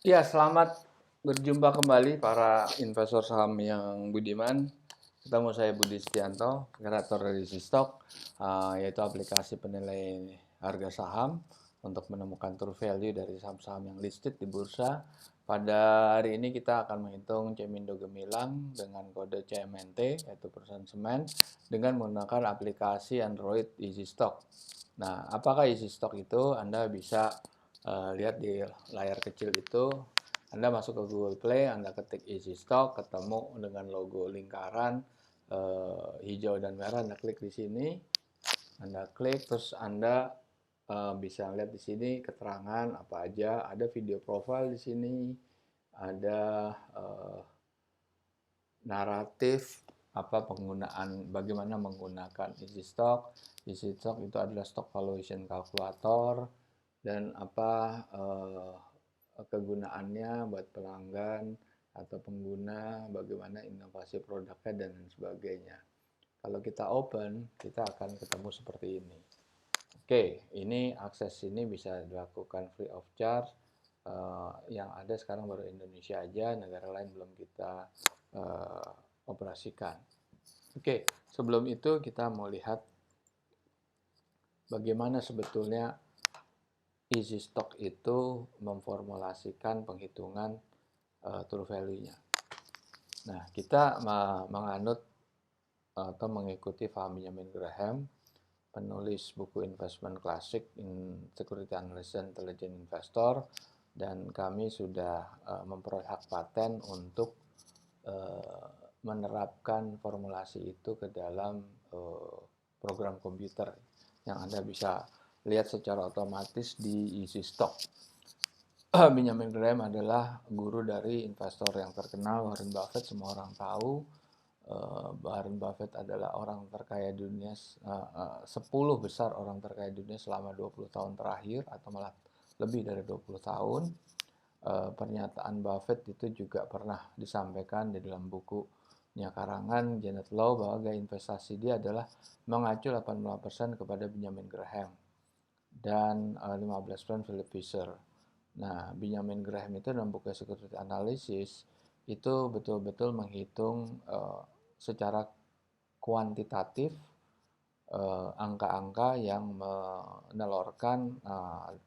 Ya, selamat berjumpa kembali para investor saham yang budiman. Ketemu saya Budi Setianto, kreator dari Zstock, yaitu aplikasi penilai harga saham untuk menemukan true value dari saham-saham yang listed di bursa. Pada hari ini kita akan menghitung Cemindo Gemilang dengan kode CMNT, yaitu perusahaan semen, dengan menggunakan aplikasi Android EasyStock. Nah, apakah EasyStock itu? Anda bisa lihat di layar kecil itu. Anda masuk ke Google Play, Anda ketik Easy Stock, ketemu dengan logo lingkaran hijau dan merah. Anda klik di sini, Anda klik, terus Anda bisa lihat di sini keterangan apa aja. Ada video profile di sini, ada naratif apa penggunaan, bagaimana menggunakan Easy Stock. Easy Stock itu adalah stock valuation calculator dan apa kegunaannya buat pelanggan atau pengguna, bagaimana inovasi produknya dan sebagainya. Kalau kita open, kita akan ketemu seperti ini. Oke, ini akses ini bisa dilakukan free of charge. Yang ada sekarang baru Indonesia aja, negara lain belum kita operasikan. Oke, sebelum itu kita mau lihat bagaimana sebetulnya Easy Stock itu memformulasikan penghitungan true value-nya. Nah, kita menganut atau mengikuti Faham Benjamin Graham, penulis buku investment klasik in Security Analysis and Intelligent Investor, dan kami sudah memperoleh hak paten untuk menerapkan formulasi itu ke dalam program komputer yang Anda bisa lihat secara otomatis di Easy Stock. Benjamin Graham adalah guru dari investor yang terkenal, Warren Buffett, semua orang tahu. Warren Buffett adalah orang terkaya di dunia, 10 besar orang terkaya di dunia selama 20 tahun terakhir, atau malah lebih dari 20 tahun. Pernyataan Buffett itu juga pernah disampaikan di dalam bukunya karangan Janet Low, bahwa gaya investasi dia adalah mengacu 80% kepada Benjamin Graham dan 15% Philip Fisher. Nah, Benjamin Graham itu dalam buku Security Analysis itu betul-betul menghitung secara kuantitatif angka-angka yang menelurkan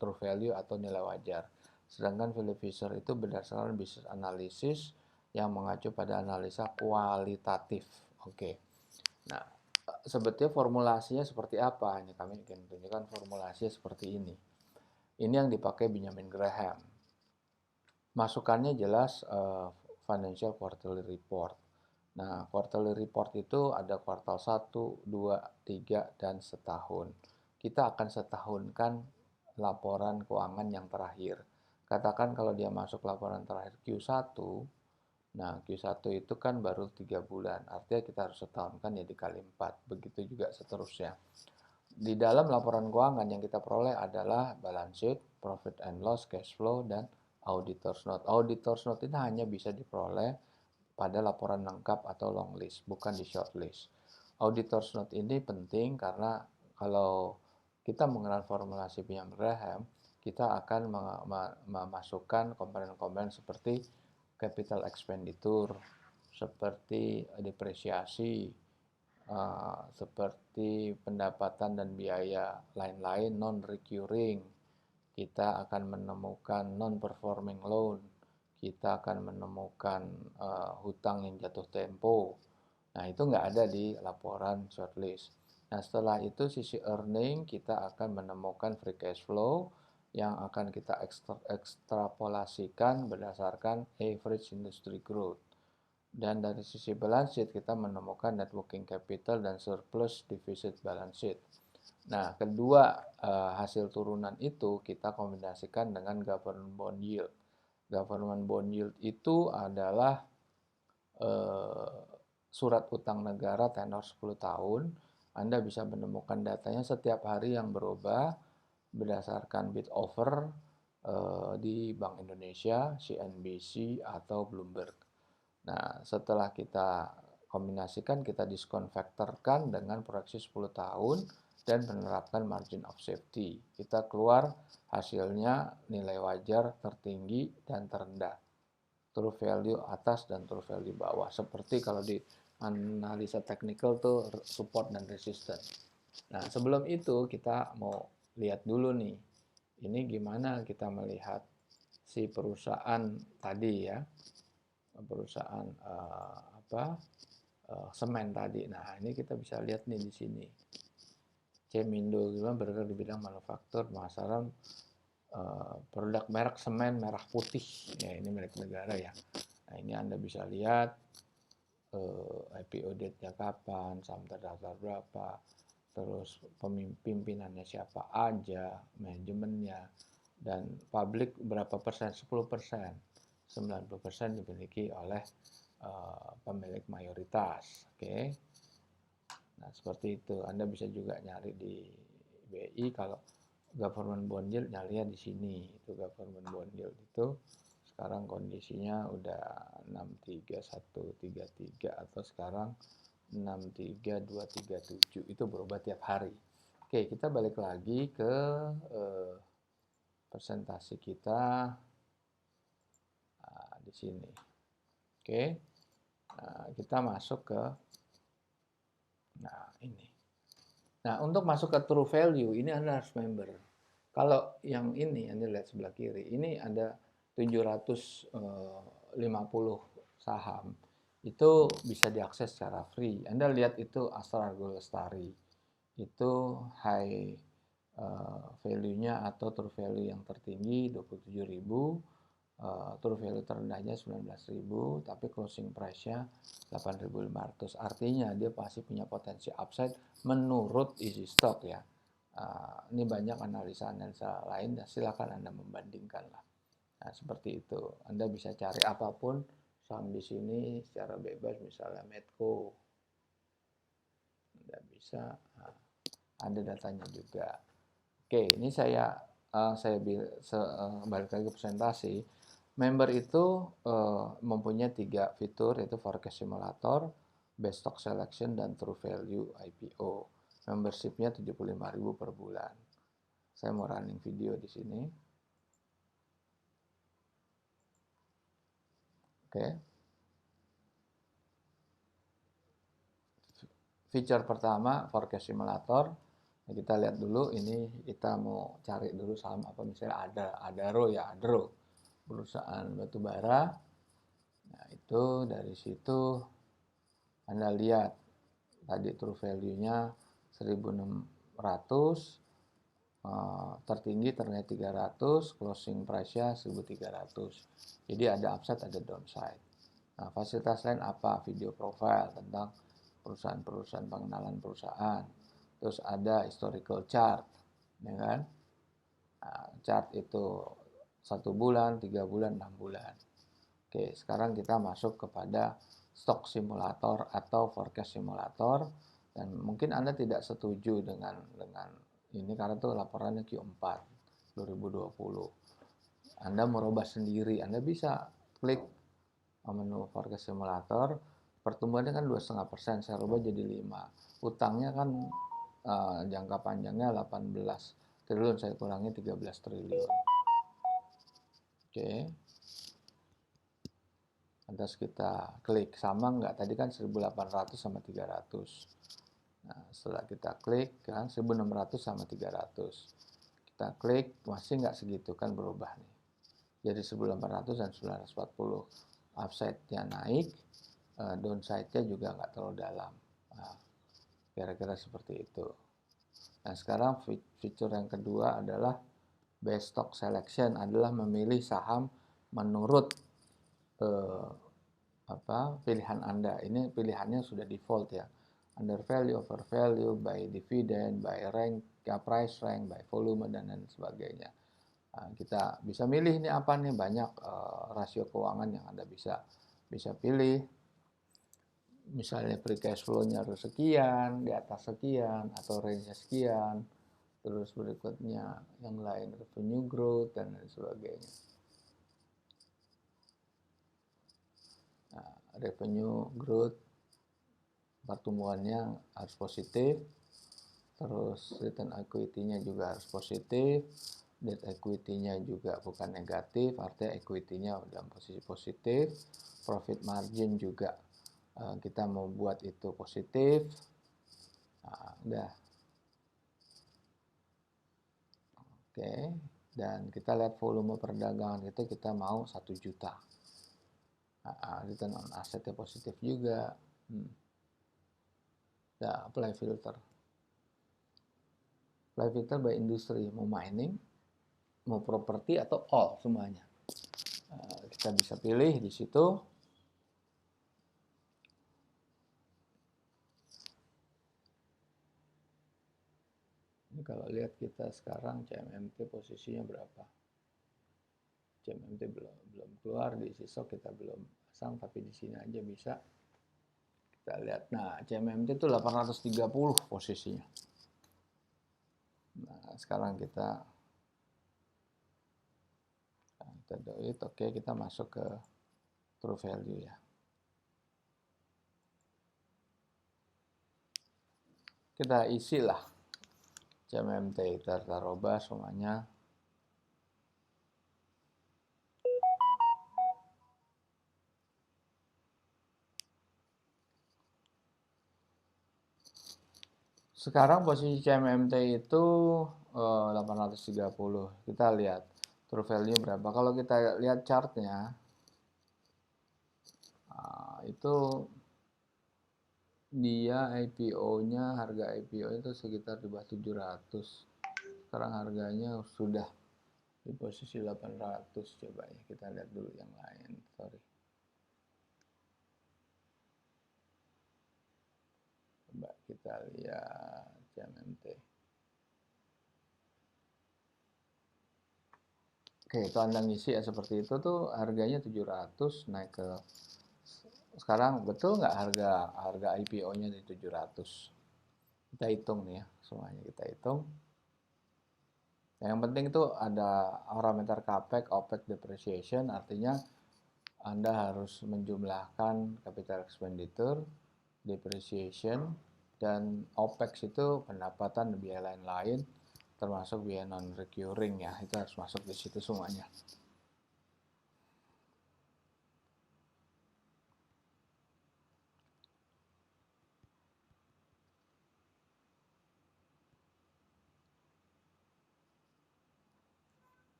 true value atau nilai wajar. Sedangkan Philip Fisher itu berdasarkan business analysis yang mengacu pada analisa kualitatif. Oke. Nah, sebetulnya formulasinya seperti apa? Ini kami ingin tunjukkan formulasinya seperti ini. Ini yang dipakai Benjamin Graham. Masukannya jelas Financial Quarterly Report. Nah, quarterly report itu ada kuartal 1, 2, 3, dan setahun. Kita akan setahunkan laporan keuangan yang terakhir. Katakan kalau dia masuk laporan terakhir Q1, nah Q1 itu kan baru 3 bulan. Artinya kita harus setahunkan ya dikali 4. Begitu juga seterusnya. Di dalam laporan keuangan yang kita peroleh adalah balance sheet, profit and loss, cash flow, dan auditor's note. Auditor's note ini hanya bisa diperoleh pada laporan lengkap atau long list, bukan di short list. Auditor's note ini penting karena kalau kita mengenal formulasi Benjamin Graham, kita akan memasukkan komponen-komponen seperti capital expenditure, seperti depresiasi, seperti pendapatan dan biaya lain-lain non-recurring. Kita akan menemukan non-performing loan, kita akan menemukan hutang yang jatuh tempo. Nah, itu nggak ada di laporan shortlist. Nah, setelah itu sisi earning kita akan menemukan free cash flow yang akan kita ekstrapolasikan berdasarkan average industry growth. Dan dari sisi balance sheet kita menemukan net working capital dan surplus deficit balance sheet. Nah, kedua hasil turunan itu kita kombinasikan dengan government bond yield. Government bond yield itu adalah surat utang negara tenor 10 tahun. Anda bisa menemukan datanya setiap hari yang berubah berdasarkan bid offer di Bank Indonesia, CNBC, atau Bloomberg. Nah, setelah kita kombinasikan, kita diskon faktorkan dengan proyeksi 10 tahun, dan menerapkan margin of safety. Kita keluar hasilnya nilai wajar tertinggi dan terendah, true value atas dan true value bawah. Seperti kalau di analisa teknikal tuh support dan resistance. Nah, sebelum itu kita mau lihat dulu nih, ini gimana kita melihat si perusahaan tadi ya, perusahaan semen tadi. Nah, ini kita bisa lihat nih di sini. Cemindo bergerak di bidang manufaktur, pemasaran produk merek semen merah putih. Ya, ini milik negara ya. Nah, ini Anda bisa lihat IPO date-nya kapan, saham terdaftar berapa, terus pimpinannya siapa aja, manajemennya, dan publik berapa persen, 10%, 90% dimiliki oleh pemilik mayoritas. Oke. Nah, seperti itu. Anda bisa juga nyari di BI kalau government bond yield, nyarinya di sini. Itu government bond yield itu sekarang kondisinya udah 63133 atau sekarang 63237. Itu berubah tiap hari. Oke, kita balik lagi ke presentasi kita di sini. Oke. Nah, kita masuk ke ini. Nah, untuk masuk ke true value, ini Anda harus member. Kalau yang ini, Anda lihat sebelah kiri, ini ada 750 saham. Itu bisa diakses secara free. Anda lihat itu Astra Hargo Lestari. Itu high value-nya atau true value yang tertinggi 27.000. True value terendahnya 19.000, tapi closing price-nya 8.500. Artinya dia pasti punya potensi upside menurut Easy Stock ya. Ini banyak analisa-analisa lain, dan silakan Anda membandingkan lah. Nah, seperti itu. Anda bisa cari apapun saham di sini secara bebas, misalnya Medco. Anda bisa, ada datanya juga. Oke, ini saya balik lagi ke presentasi. Member itu mempunyai 3 fitur, yaitu forecast simulator, best stock selection, dan true value IPO. Membershipnya 75.000 per bulan. Saya mau running video di sini. Oke. Feature pertama forecast simulator. Nah, kita lihat dulu, ini kita mau cari dulu saham apa, misalnya Adaro ya, Adaro, perusahaan batubara. Nah, itu dari situ Anda lihat tadi true value-nya 1.600, tertinggi ternyata 300, closing price-nya 1.300. Jadi ada upside, ada downside. Nah, fasilitas lain apa? Video profile tentang perusahaan-perusahaan, pengenalan perusahaan. Terus ada historical chart, ya kan? Nah, chart itu 1 bulan, 3 bulan, 6 bulan. Oke, sekarang kita masuk kepada stock simulator atau forecast simulator, dan mungkin Anda tidak setuju dengan ini karena itu laporannya Q4 2020. Anda merubah sendiri, Anda bisa klik menu forecast simulator. Pertumbuhannya kan 2,5%, saya rubah jadi 5. Utangnya kan jangka panjangnya 18 triliun, saya kurangi 13 triliun. Oke. Lantas kita klik, sama nggak? Tadi kan 1.800 sama 300. Nah, setelah kita klik kan 1.600 sama 300. Kita klik, masih nggak segitu, kan berubah nih. Jadi 1.800 dan 940. Upside-nya naik, downside-nya juga nggak terlalu dalam. Nah, kira-kira seperti itu. Nah, sekarang fitur yang kedua adalah best stock selection, adalah memilih saham menurut pilihan Anda. Ini pilihannya sudah default ya. Under value, over value, by dividend, by rank, price rank, by volume, dan lain sebagainya. Nah, kita bisa milih ini apa nih, banyak rasio keuangan yang Anda bisa pilih. Misalnya free cash flow-nya harus sekian, di atas sekian, atau range-nya sekian. Terus berikutnya yang lain, revenue growth, dan lain sebagainya. Nah, revenue growth, pertumbuhannya harus positif. terus return equity-nya juga harus positif, debt equity-nya juga bukan negatif, artinya equity-nya dalam posisi positif, profit margin juga kita mau buat itu positif. Nah, udah. Oke, dan kita lihat volume perdagangan itu kita mau 1 juta. Return on assetnya positif juga. Ya, apply filter. Apply filter by industry, mau mining, mau properti atau all semuanya. Kita bisa pilih di situ. Ini kalau lihat kita sekarang CMMT posisinya berapa? CMMT belum keluar, di sisok kita belum pasang, tapi di sini aja bisa. Kita lihat. Nah, CMMT itu 830 posisinya. Nah, sekarang kita do it. Oke, kita masuk ke true value ya. Kita isi lah CMMT, kita rubah semuanya. Sekarang posisi CMMT itu 830. Kita lihat true value berapa. Kalau kita lihat chartnya, itu dia IPO-nya, harga IPO itu sekitar di bawah 700. Sekarang harganya sudah di posisi 800. Coba ya kita lihat dulu yang lain. Sorry. Coba kita lihat CMMT. Oke, itu Anda ngisi ya seperti itu tuh harganya 700 naik ke sekarang betul nggak harga IPO-nya di 700? Kita hitung nih ya, semuanya kita hitung. Yang penting itu ada parameter CAPEX, OPEX, depreciation, artinya Anda harus menjumlahkan capital expenditure, depreciation, dan OPEX itu pendapatan dan biaya lain-lain, termasuk biaya non-recurring ya, itu harus masuk di situ semuanya.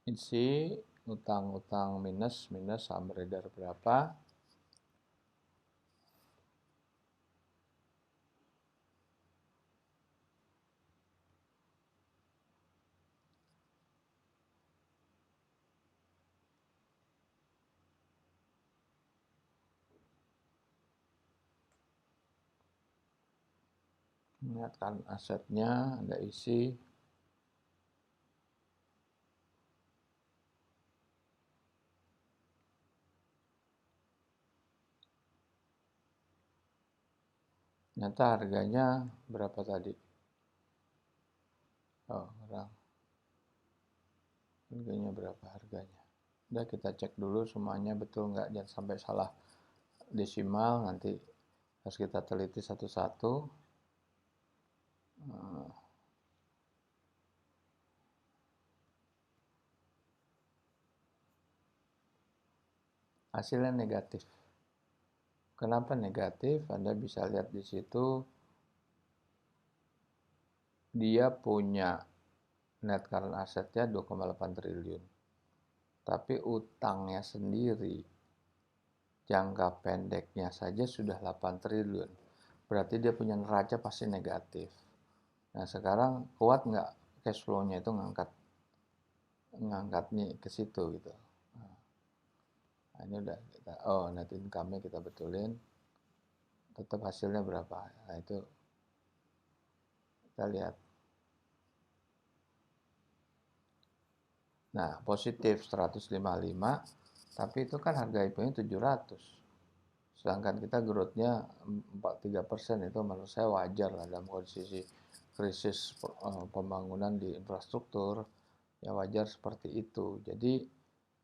Isi utang-utang minus saham beredar berapa. Ingatkan asetnya, Anda isi. Ternyata harganya berapa tadi? Oh, kurang. Harganya berapa harganya? Udah kita cek dulu semuanya betul nggak, jangan sampai salah desimal, nanti harus kita teliti satu-satu. Hasilnya negatif. Kenapa negatif? Anda bisa lihat di situ dia punya net current assetnya 2,8 triliun. Tapi utangnya sendiri jangka pendeknya saja sudah 8 triliun. Berarti dia punya neraca pasti negatif. Nah, sekarang kuat nggak cash flow-nya itu ngangkatnya ke situ gitu. Nah, ini udah kita, net income-nya kita betulin. Tetap hasilnya berapa? Nah, itu kita lihat. Nah, positif 155, tapi itu kan harga IPO-nya 700. Sedangkan kita growth-nya 43%, itu menurut saya wajar lah dalam kondisi krisis pembangunan di infrastruktur, ya wajar seperti itu. Jadi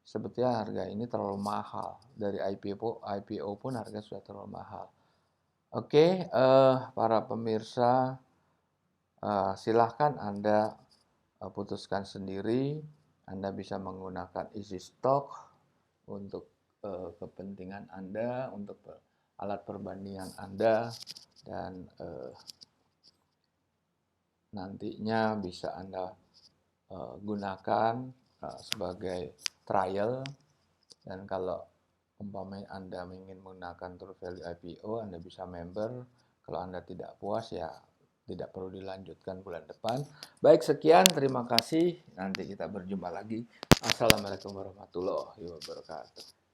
sebetulnya harga ini terlalu mahal. Dari IPO pun harga sudah terlalu mahal. Oke, para pemirsa, silahkan Anda putuskan sendiri. Anda bisa menggunakan easy stock untuk kepentingan Anda, untuk alat perbandingan Anda, dan nantinya bisa Anda gunakan sebagai trial. Dan kalau umpamanya Anda ingin menggunakan True Value IPO, Anda bisa member. Kalau Anda tidak puas, ya tidak perlu dilanjutkan bulan depan. Baik, sekian, terima kasih. Nanti kita berjumpa lagi. Assalamualaikum warahmatullahi wabarakatuh.